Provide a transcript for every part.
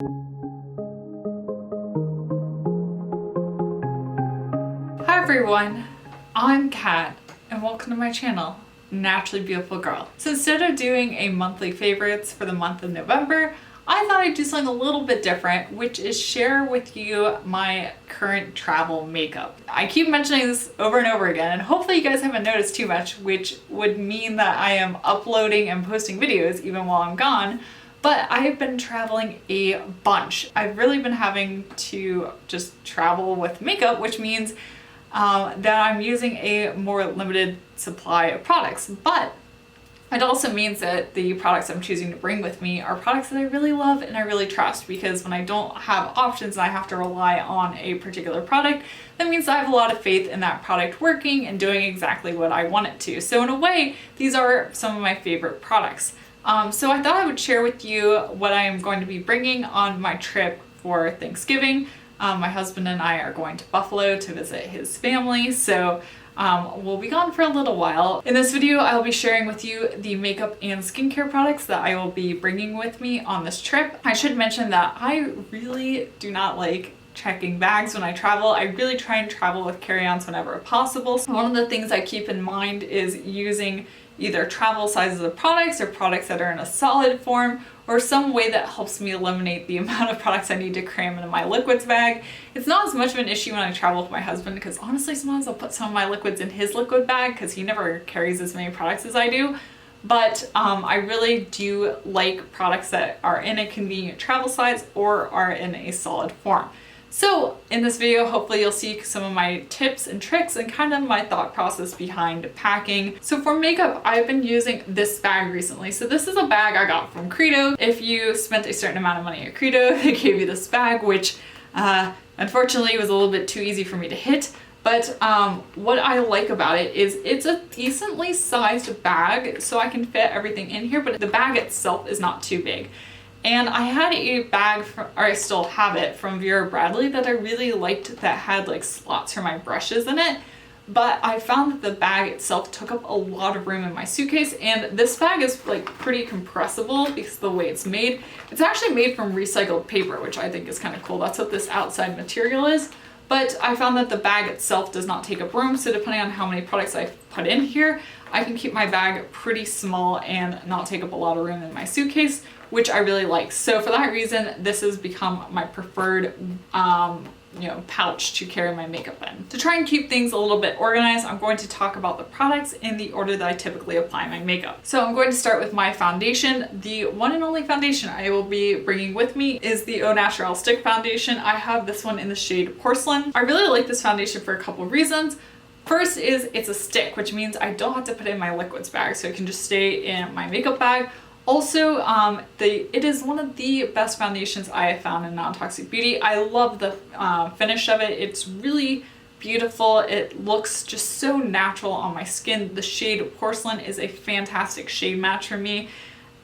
Hi everyone, I'm Kat and welcome to my channel, Naturally Beautiful Girl. So instead of doing a monthly favorites for the month of November, I thought I'd do something a little bit different, which is share with you my current travel makeup. I keep mentioning this over and over again, and hopefully you guys haven't noticed too much, which would mean that I am uploading and posting videos even while I'm gone. But I've been traveling a bunch. I've really been having to just travel with makeup, which means that I'm using a more limited supply of products. But it also means that the products I'm choosing to bring with me are products that I really love and I really trust, because when I don't have options and I have to rely on a particular product, that means I have a lot of faith in that product working and doing exactly what I want it to. So in a way, these are some of my favorite products. So I thought I would share with you what I am going to be bringing on my trip for Thanksgiving. My husband and I are going to Buffalo to visit his family, so we'll be gone for a little while. In this video, I'll be sharing with you the makeup and skincare products that I will be bringing with me on this trip. I should mention that I really do not like checking bags when I travel. I really try and travel with carry-ons whenever possible. So one of the things I keep in mind is using either travel sizes of products or products that are in a solid form, or some way that helps me eliminate the amount of products I need to cram into my liquids bag. It's not as much of an issue when I travel with my husband, because honestly sometimes I'll put some of my liquids in his liquid bag because he never carries as many products as I do. But I really do like products that are in a convenient travel size or are in a solid form. So in this video, hopefully you'll see some of my tips and tricks and kind of my thought process behind packing. So for makeup, I've been using this bag recently. So this is a bag I got from Credo. If you spent a certain amount of money at Credo, they gave you this bag, which unfortunately was a little bit too easy for me to hit. But what I like about it is it's a decently sized bag, so I can fit everything in here, but the bag itself is not too big. And I had a bag, or I still have it, from Vera Bradley that I really liked, that had like slots for my brushes in it. But I found that the bag itself took up a lot of room in my suitcase, and this bag is like pretty compressible because of the way it's made. It's actually made from recycled paper, which I think is kind of cool. That's what this outside material is. But I found that the bag itself does not take up room, so depending on how many products I put in here, I can keep my bag pretty small and not take up a lot of room in my suitcase, which I really like. So for that reason, this has become my preferred pouch to carry my makeup in. To try and keep things a little bit organized, I'm going to talk about the products in the order that I typically apply my makeup. So I'm going to start with my foundation. The one and only foundation I will be bringing with me is the Au Naturel Stick Foundation. I have this one in the shade Porcelain. I really like this foundation for a couple of reasons. First is it's a stick, which means I don't have to put it in my liquids bag, so it can just stay in my makeup bag. Also, it is one of the best foundations I have found in Nontoxic Beauty. I love the finish of it. It's really beautiful. It looks just so natural on my skin. The shade Porcelain is a fantastic shade match for me.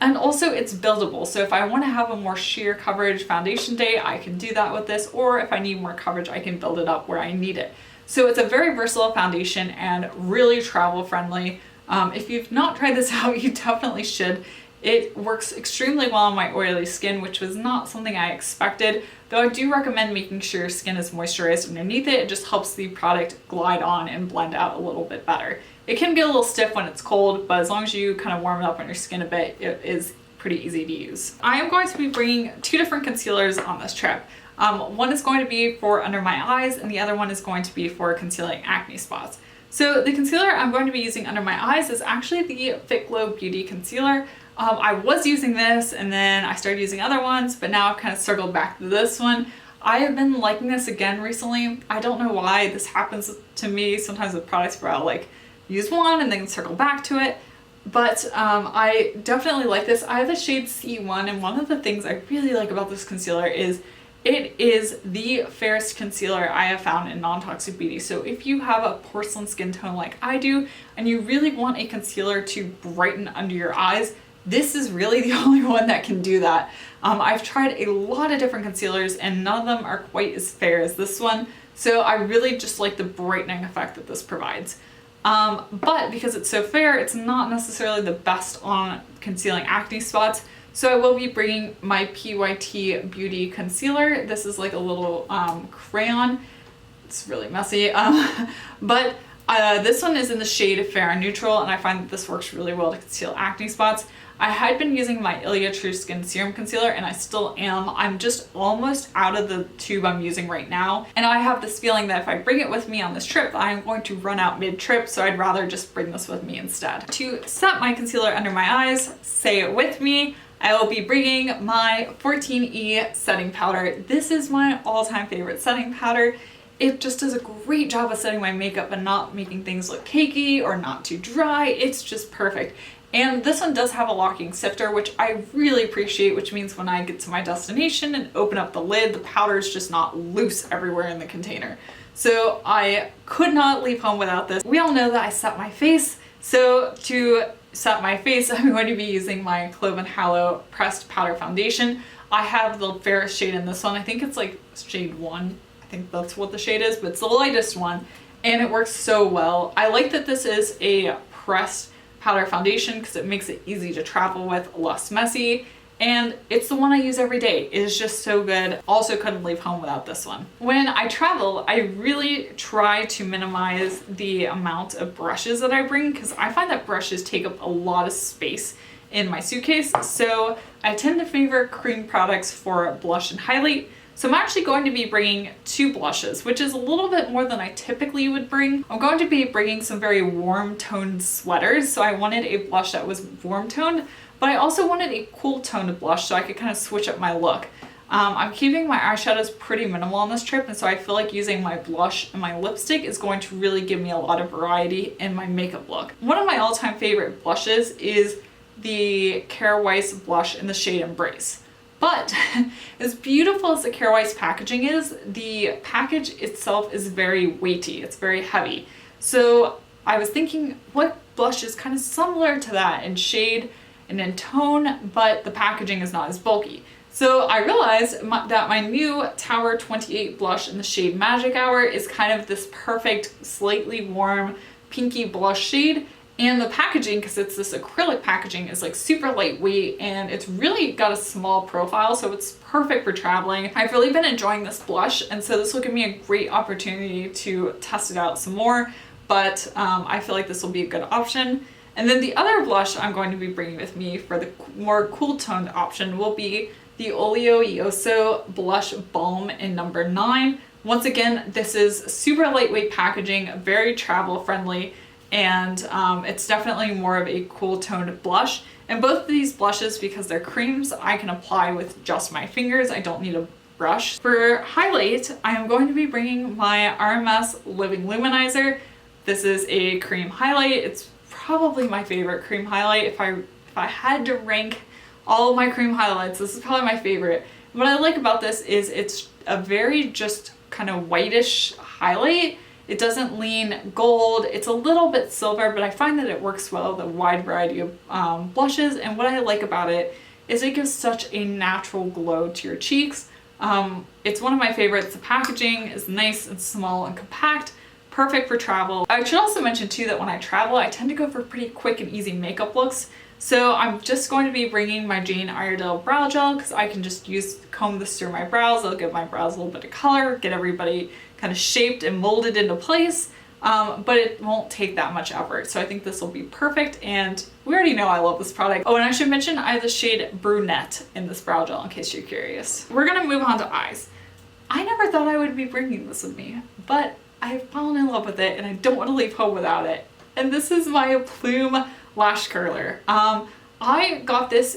And also it's buildable. So if I want to have a more sheer coverage foundation day, I can do that with this. Or if I need more coverage, I can build it up where I need it. So it's a very versatile foundation and really travel friendly. If you've not tried this out, you definitely should. It works extremely well on my oily skin, which was not something I expected, though I do recommend making sure your skin is moisturized underneath it. It just helps the product glide on and blend out a little bit better. It can get a little stiff when it's cold, but as long as you kind of warm it up on your skin a bit, it is pretty easy to use. I am going to be bringing two different concealers on this trip. One is going to be for under my eyes, and the other one is going to be for concealing acne spots. So the concealer I'm going to be using under my eyes is actually the Pyt Beauty Concealer. I was using this and then I started using other ones, but now I've kind of circled back to this one. I have been liking this again recently. I don't know why this happens to me sometimes with products where I'll like use one and then circle back to it. But I definitely like this. I have the shade C1, and one of the things I really like about this concealer is it is the fairest concealer I have found in Nontoxic Beauty. So if you have a porcelain skin tone like I do, and you really want a concealer to brighten under your eyes, this is really the only one that can do that. I've tried a lot of different concealers and none of them are quite as fair as this one. So I really just like the brightening effect that this provides. But because it's so fair, it's not necessarily the best on concealing acne spots. So I will be bringing my Pyt Beauty Concealer. This is like a little crayon. It's really messy, but this one is in the shade Fair and Neutral, and I find that this works really well to conceal acne spots. I had been using my Ilia True Skin Serum Concealer, and I still am. I'm just almost out of the tube I'm using right now, and I have this feeling that if I bring it with me on this trip, I'm going to run out mid-trip, so I'd rather just bring this with me instead. To set my concealer under my eyes, say it with me, I will be bringing my 14E setting powder. This is my all-time favorite setting powder. It just does a great job of setting my makeup and not making things look cakey or not too dry. It's just perfect. And this one does have a locking sifter, which I really appreciate, which means when I get to my destination and open up the lid, the powder is just not loose everywhere in the container. So I could not leave home without this. We all know that I set my face. So to set my face, I'm going to be using my Clove and Hallow Pressed Powder Foundation. I have the fairest shade in this one. I think it's like shade 1. I think that's what the shade is, but it's the lightest one, and it works so well. I like that this is a pressed powder foundation because it makes it easy to travel with, less messy, and it's the one I use every day. It is just so good. Also couldn't leave home without this one. When I travel, I really try to minimize the amount of brushes that I bring because I find that brushes take up a lot of space in my suitcase, so I tend to favor cream products for blush and highlight. So I'm actually going to be bringing 2 blushes, which is a little bit more than I typically would bring. I'm going to be bringing some very warm toned sweaters. So I wanted a blush that was warm toned, but I also wanted a cool toned blush so I could kind of switch up my look. I'm keeping my eyeshadows pretty minimal on this trip, and so I feel like using my blush and my lipstick is going to really give me a lot of variety in my makeup look. One of my all-time favorite blushes is the Kara Weiss blush in the shade Embrace. But as beautiful as the Kara Weiss packaging is, the package itself is very weighty. It's very heavy. So I was thinking what blush is kind of similar to that in shade and in tone, but the packaging is not as bulky. So I realized that my new Tower 28 blush in the shade Magic Hour is kind of this perfect, slightly warm, pinky blush shade. And the packaging, because it's this acrylic packaging, is like super lightweight and it's really got a small profile, so it's perfect for traveling. I've really been enjoying this blush, and so this will give me a great opportunity to test it out some more, but I feel like this will be a good option. And then the other blush I'm going to be bringing with me for the more cool toned option will be the XOXO Blush Balm in number 9. Once again, this is super lightweight packaging, very travel friendly, and it's definitely more of a cool toned blush. And both of these blushes, because they're creams, I can apply with just my fingers. I don't need a brush. For highlight, I am going to be bringing my RMS Living Luminizer. This is a cream highlight. It's probably my favorite cream highlight. If I had to rank all of my cream highlights, this is probably my favorite. What I like about this is it's a very just kind of whitish highlight. It doesn't lean gold. It's a little bit silver, but I find that it works well with a wide variety of blushes. And what I like about it is it gives such a natural glow to your cheeks. It's one of my favorites. The packaging is nice and small and compact, perfect for travel. I should also mention too that when I travel, I tend to go for pretty quick and easy makeup looks. So I'm just going to be bringing my Jane Iredale brow gel because I can just comb this through my brows. It'll give my brows a little bit of color, get everybody kind of shaped and molded into place, but it won't take that much effort. So I think this will be perfect, and we already know I love this product. Oh, and I should mention I have the shade Brunette in this brow gel in case you're curious. We're gonna move on to eyes. I never thought I would be bringing this with me, but I've fallen in love with it and I don't want to leave home without it. And this is my Plume Lash Curler. I got this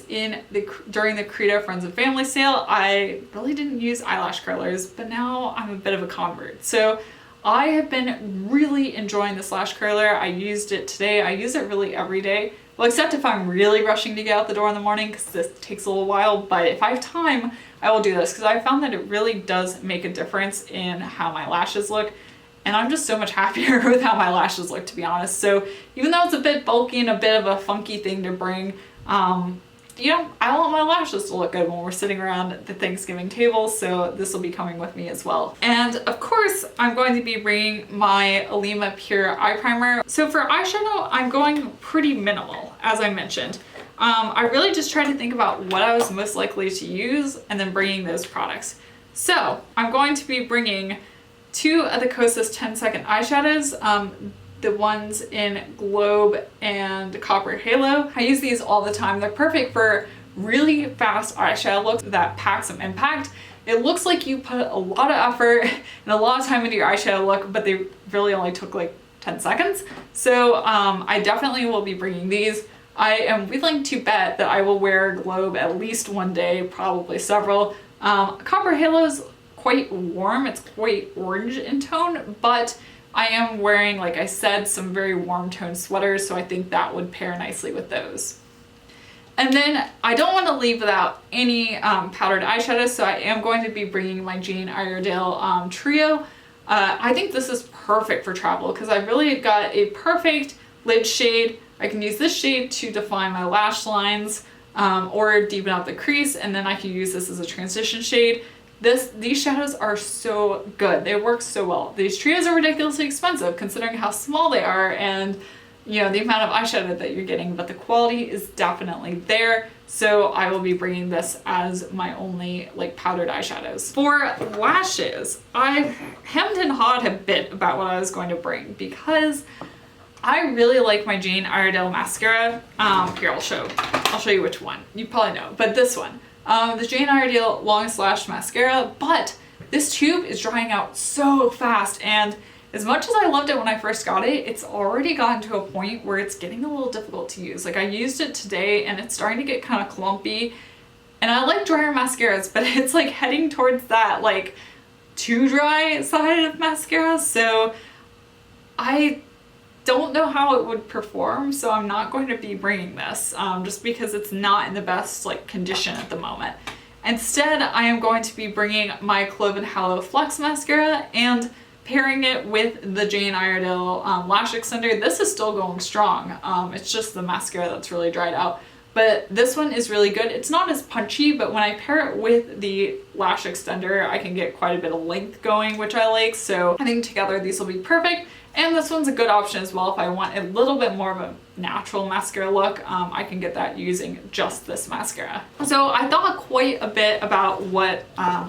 during the Credo Friends and Family sale. I really didn't use eyelash curlers, but now I'm a bit of a convert. So I have been really enjoying this lash curler. I used it today. I use it really every day. Well, except if I'm really rushing to get out the door in the morning, because this takes a little while, but if I have time, I will do this because I found that it really does make a difference in how my lashes look. And I'm just so much happier with how my lashes look, to be honest. So even though it's a bit bulky and a bit of a funky thing to bring, you know, I want my lashes to look good when we're sitting around the Thanksgiving table, so this will be coming with me as well. And of course, I'm going to be bringing my Ilia Pure Eye Primer. So for eyeshadow, I'm going pretty minimal, as I mentioned. I really just tried to think about what I was most likely to use and then bringing those products. So I'm going to be bringing 2 of the Kosas 10-second eyeshadows, the ones in Globe and Copper Halo. I use these all the time. They're perfect for really fast eyeshadow looks that pack some impact. It looks like you put a lot of effort and a lot of time into your eyeshadow look, but they really only took like 10 seconds. So I definitely will be bringing these. I am willing to bet that I will wear Globe at least one day, probably several. Copper Halo is quite warm. It's quite orange in tone, but I am wearing, like I said, some very warm tone sweaters, so I think that would pair nicely with those. And then I don't want to leave without any powdered eyeshadows, so I am going to be bringing my Jane Iredale trio. I think this is perfect for travel because I really got a perfect lid shade. I can use this shade to define my lash lines or deepen out the crease, and then I can use this as a transition shade. These shadows are so good. They work so well. These trios are ridiculously expensive considering how small they are and the amount of eyeshadow that you're getting, but the quality is definitely there. So I will be bringing this as my only powdered eyeshadows. For lashes, I hemmed and hawed a bit about what I was going to bring because I really like my Jane Iredale mascara. Here, I'll show you which one. You probably know, but this one. The Jane Iredale Longest Lash Mascara, but this tube is drying out so fast, and as much as I loved it when I first got it, it's already gotten to a point where it's getting a little difficult to use. I used it today and it's starting to get kind of clumpy, and I like drier mascaras, but it's heading towards that too dry side of mascara, so I don't know how it would perform, so I'm not going to be bringing this just because it's not in the best condition at the moment. Instead, I am going to be bringing my Clove and Hallow Flex Mascara and pairing it with the Jane Iredale Lash Extender. This is still going strong. It's just the mascara that's really dried out. But this one is really good. It's not as punchy, but when I pair it with the lash extender, I can get quite a bit of length going, which I like. So I think together these will be perfect. And this one's a good option as well if I want a little bit more of a natural mascara look. I can get that using just this mascara. So I thought quite a bit about what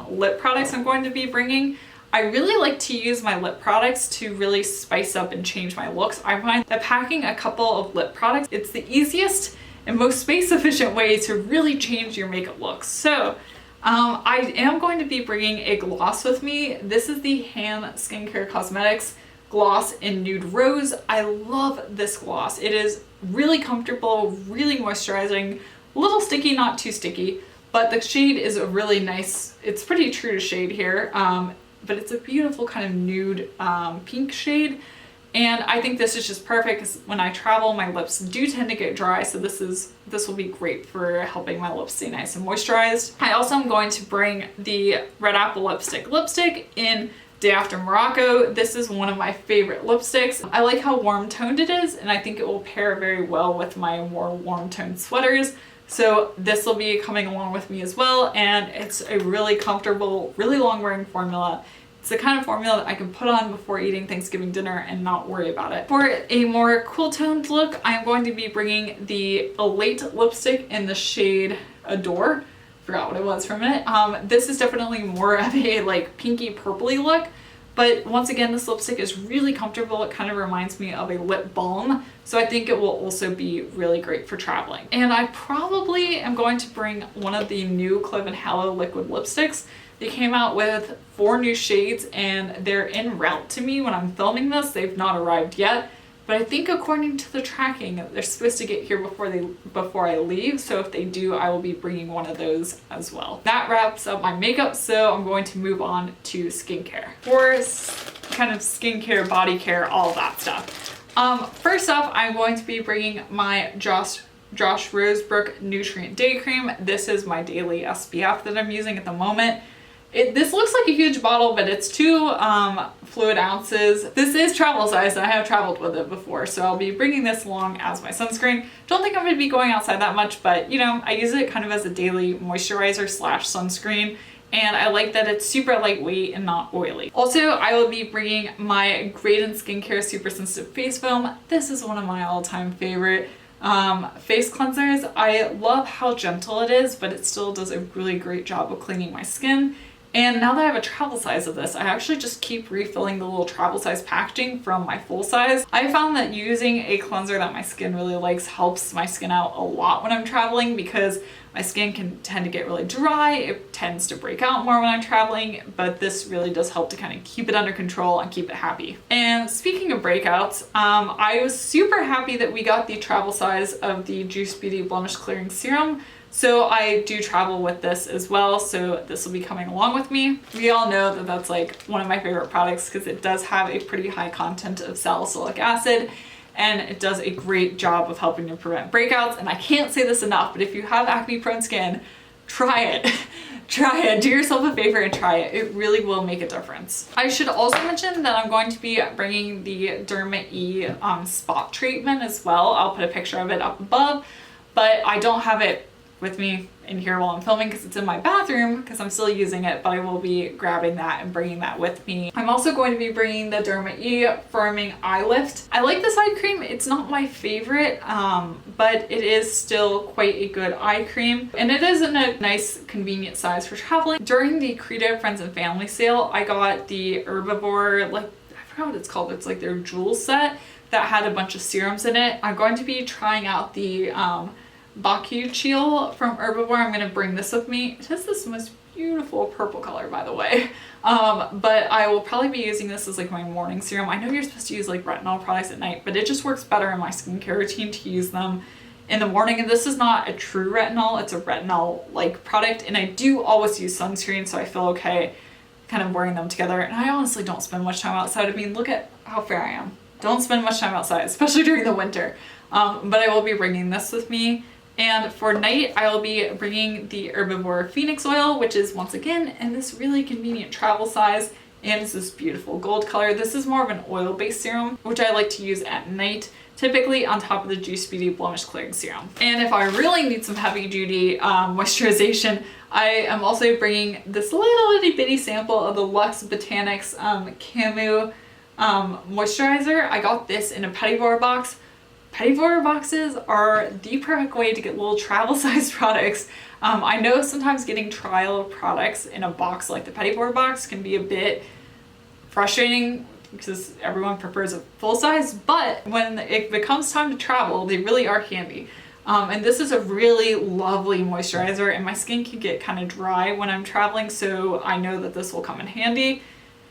lip products I'm going to be bringing. I really like to use my lip products to really spice up and change my looks. I find that packing a couple of lip products, it's the easiest and most space efficient way to really change your makeup looks. So I am going to be bringing a gloss with me. This is the Han Skincare Cosmetics gloss in Nude Rose. I love this gloss. It is really comfortable, really moisturizing, a little sticky, not too sticky, but the shade is a really nice, it's pretty true to shade here, but it's a beautiful kind of nude pink shade. And I think this is just perfect because when I travel, my lips do tend to get dry, so this will be great for helping my lips stay nice and moisturized. I also am going to bring the Red Apple lipstick in Day After Morocco. This is one of my favorite lipsticks. I like how warm toned it is, and I think it will pair very well with my more warm toned sweaters. So this will be coming along with me as well, and it's a really comfortable, really long wearing formula. It's the kind of formula that I can put on before eating Thanksgiving dinner and not worry about it. For a more cool toned look, I'm going to be bringing the Elate lipstick in the shade Adore. Forgot what it was for a minute. This is definitely more of a pinky purpley look, but once again, this lipstick is really comfortable. It kind of reminds me of a lip balm, so I think it will also be really great for traveling. And I probably am going to bring one of the new Clove and Hallow liquid lipsticks. They came out with 4 new shades and they're en route to me when I'm filming this. They've not arrived yet, but I think according to the tracking, they're supposed to get here before I leave. So if they do, I will be bringing one of those as well. That wraps up my makeup, so I'm going to move on to skincare. For kind of skincare, body care, all that stuff. First off, I'm going to be bringing my Josh Rosebrook Nutrient Day Cream. This is my daily SPF that I'm using at the moment. This looks like a huge bottle, but it's 2 fluid ounces. This is travel size, and I have traveled with it before, so I'll be bringing this along as my sunscreen. Don't think I'm going to be going outside that much, but I use it kind of as a daily moisturizer / sunscreen, and I like that it's super lightweight and not oily. Also, I will be bringing my Graydon Skincare Super Sensitive Face Foam. This is one of my all-time favorite. face cleansers. I love how gentle it is, but it still does a really great job of cleaning my skin. And now that I have a travel size of this, I actually just keep refilling the little travel size packaging from my full size. I found that using a cleanser that my skin really likes helps my skin out a lot when I'm traveling, because my skin can tend to get really dry. It tends to break out more when I'm traveling, but this really does help to kind of keep it under control and keep it happy. And speaking of breakouts, I was super happy that we got the travel size of the Juice Beauty Blemish Clearing Serum. So I do travel with this as well, so this will be coming along with me. We all know that that's like one of my favorite products because it does have a pretty high content of salicylic acid, and it does a great job of helping to prevent breakouts. And I can't say this enough, but if you have acne prone skin, try it. Try it. Do yourself a favor and try it. It really will make a difference. I should also mention that I'm going to be bringing the Derma E Spa Treatment as well. I'll put a picture of it up above, but I don't have it with me in here while I'm filming because it's in my bathroom because I'm still using it, but I will be grabbing that and bringing that with me. I'm also going to be bringing the Derma E Firming Eye Lift. I like this eye cream. It's not my favorite, but it is still quite a good eye cream, and it is in a nice convenient size for traveling. During the Creative Friends and Family sale, I got the Herbivore, like I forgot what it's called. It's like their jewel set that had a bunch of serums in it. I'm going to be trying out the Bakuchiel from Herbivore. I'm going to bring this with me. It has this most beautiful purple color, by the way. But I will probably be using this as like my morning serum. I know you're supposed to use like retinol products at night, but it just works better in my skincare routine to use them in the morning. And this is not a true retinol, it's a retinol-like product. And I do always use sunscreen, so I feel okay kind of wearing them together. And I honestly don't spend much time outside. I mean, look at how fair I am. Don't spend much time outside, especially during the winter. But I will be bringing this with me. And for night, I will be bringing the Herbivore Phoenix Oil, which is once again in this really convenient travel size, and it's this beautiful gold color. This is more of an oil-based serum, which I like to use at night, typically on top of the Juice Beauty Blemish Clearing Serum. And if I really need some heavy-duty moisturization, I am also bringing this little itty bitty sample of the Luxe Botanics Camu moisturizer. I got this in a Pyt box. Pyt boxes are the perfect way to get little travel size products. I know sometimes getting trial products in a box like the Pyt box can be a bit frustrating because everyone prefers a full size, but when it becomes time to travel, they really are handy. And this is a really lovely moisturizer, and my skin can get kind of dry when I'm traveling, so I know that this will come in handy.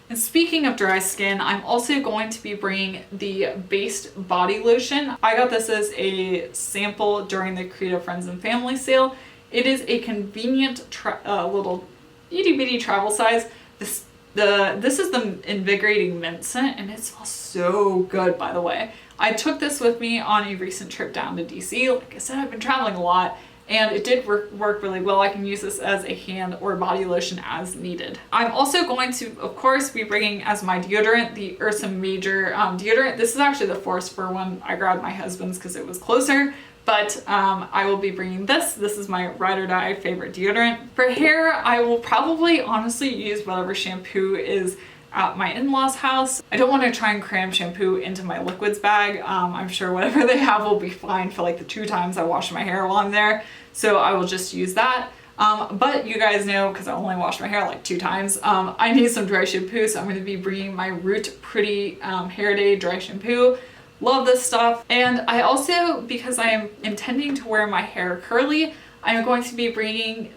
And speaking of dry skin, I'm also going to be bringing the Based Body Lotion. I got this as a sample during the Creative Friends and Family sale. It is a convenient little itty bitty travel size. This is the Invigorating Mint scent, and it smells so good, by the way. I took this with me on a recent trip down to DC. Like I said, I've been traveling a lot, and it did work really well. I can use this as a hand or body lotion as needed. I'm also going to, of course, be bringing as my deodorant the Ursa Major deodorant. This is actually the Force for one. I grabbed my husband's because it was closer, but I will be bringing this. This is my ride or die favorite deodorant. For hair, I will probably honestly use whatever shampoo is at my in-laws house. I don't want to try and cram shampoo into my liquids bag. I'm sure whatever they have will be fine for like the 2 times I wash my hair while I'm there. So I will just use that. But you guys know, because I only wash my hair like 2 times, I need some dry shampoo. So I'm going to be bringing my Root Pretty Hair Day dry shampoo. Love this stuff. And I also, because I am intending to wear my hair curly, I'm going to be bringing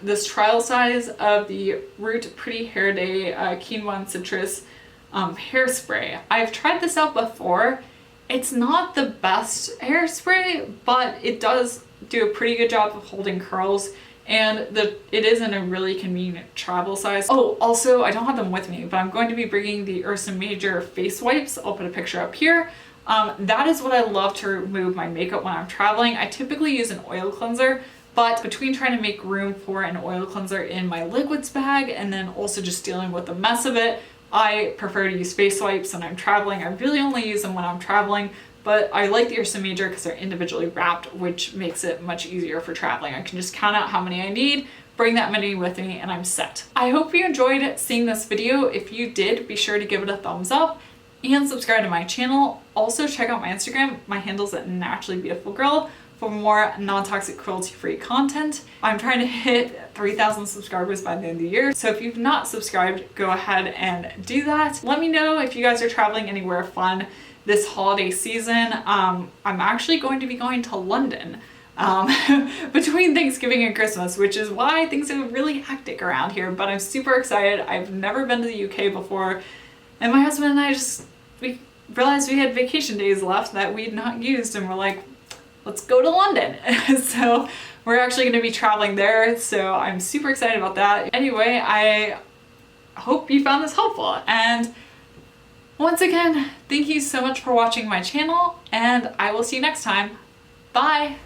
this trial size of the Root Pretty Hair Day Quinoa and Citrus hairspray. I've tried this out before. It's not the best hairspray, but it does do a pretty good job of holding curls, and it is in a really convenient travel size. Oh, also, I don't have them with me, but I'm going to be bringing the Ursa Major face wipes. I'll put a picture up here. That is what I love to remove my makeup when I'm traveling. I typically use an oil cleanser, but between trying to make room for an oil cleanser in my liquids bag and then also just dealing with the mess of it, I prefer to use face wipes when I'm traveling. I really only use them when I'm traveling, but I like the Ursa Major because they're individually wrapped, which makes it much easier for traveling. I can just count out how many I need, bring that many with me, and I'm set. I hope you enjoyed seeing this video. If you did, be sure to give it a thumbs up. and subscribe to my channel. Also check out my Instagram. My handle's at naturallybeautifulgirl for more non-toxic cruelty-free content. I'm trying to hit 3,000 subscribers by the end of the year. So if you've not subscribed, go ahead and do that. Let me know if you guys are traveling anywhere fun this holiday season. I'm actually going to be going to London between Thanksgiving and Christmas, which is why things are really hectic around here, but I'm super excited. I've never been to the UK before, and my husband and I we realized we had vacation days left that we'd not used, and we're like, let's go to London. So we're actually going to be traveling there, so I'm super excited about that. Anyway, I hope you found this helpful, and once again, thank you so much for watching my channel, and I will see you next time. Bye!